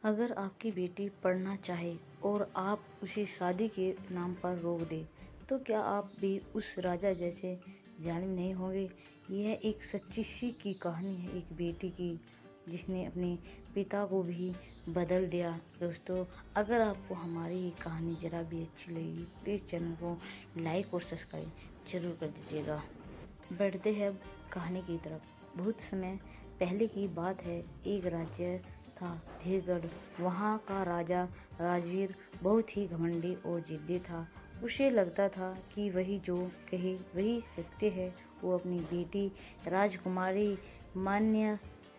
अगर आपकी बेटी पढ़ना चाहे और आप उसे शादी के नाम पर रोक दें, तो क्या आप भी उस राजा जैसे जालिम नहीं होंगे? यह एक सच्ची सी की कहानी है एक बेटी की, जिसने अपने पिता को भी बदल दिया। दोस्तों, अगर आपको हमारी ये कहानी ज़रा भी अच्छी लगी, प्लीज़ चैनल को लाइक और सब्सक्राइब ज़रूर कर दीजिएगा। बढ़ते हैं अब कहानी की तरफ। बहुत समय पहले की बात है, एक राज्य था धीरगढ़। वहाँ का राजा राजवीर बहुत ही घमंडी और जिद्दी था। उसे लगता था कि वही जो कहे वही सत्य है। वो अपनी बेटी राजकुमारी मान्या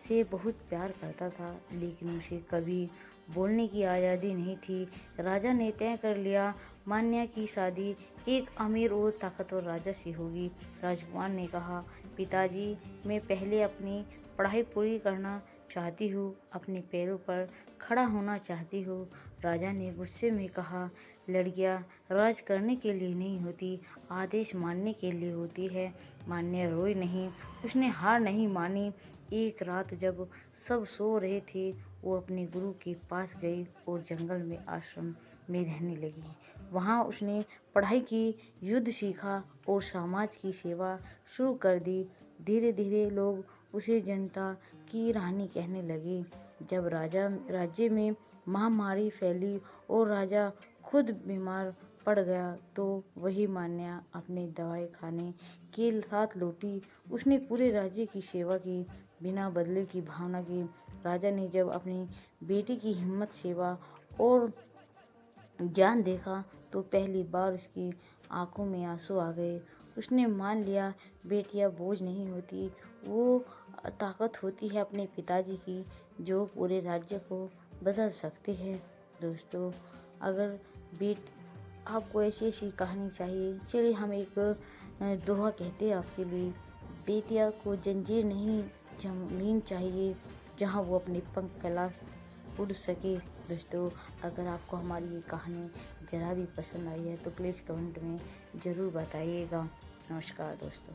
से बहुत प्यार करता था, लेकिन उसे कभी बोलने की आज़ादी नहीं थी। राजा ने तय कर लिया, मान्या की शादी एक अमीर और ताकतवर राजा से होगी। राजकुमार ने कहा, पिताजी, मैं पहले अपनी पढ़ाई पूरी करना चाहती हूँ, अपने पैरों पर खड़ा होना चाहती हूँ। राजा ने गुस्से में कहा, लड़कियाँ राज करने के लिए नहीं होती, आदेश मानने के लिए होती है। मान्या रोई नहीं, उसने हार नहीं मानी। एक रात जब सब सो रहे थे, वो अपने गुरु के पास गई और जंगल में आश्रम में रहने लगी। वहाँ उसने पढ़ाई की, युद्ध सीखा और समाज की सेवा शुरू कर दी। धीरे धीरे लोग उसे जनता की रानी कहने लगे। जब राज्य में महामारी फैली और राजा खुद बीमार पड़ गया, तो वही मान्या अपने दवाई खाने के साथ लौटी। उसने पूरे राज्य की सेवा की, बिना बदले की भावना की। राजा ने जब अपनी बेटी की हिम्मत, सेवा और ज्ञान देखा, तो पहली बार उसकी आंखों में आंसू आ गए। उसने मान लिया, बेटियां बोझ नहीं होती, वो ताकत होती है अपने पिताजी की, जो पूरे राज्य को बदल सकते हैं। दोस्तों, अगर आपको ऐसी ऐसी कहानी चाहिए, चलिए हम एक दोहा कहते हैं आपके लिए। बेटियां को जंजीर नहीं, जमीन चाहिए, जहां वो अपने पंख फैला उड़ सके। दोस्तों, अगर आपको हमारी ये कहानी ज़रा भी पसंद आई है, तो प्लीज़ कमेंट में ज़रूर बताइएगा। नमस्कार दोस्तों।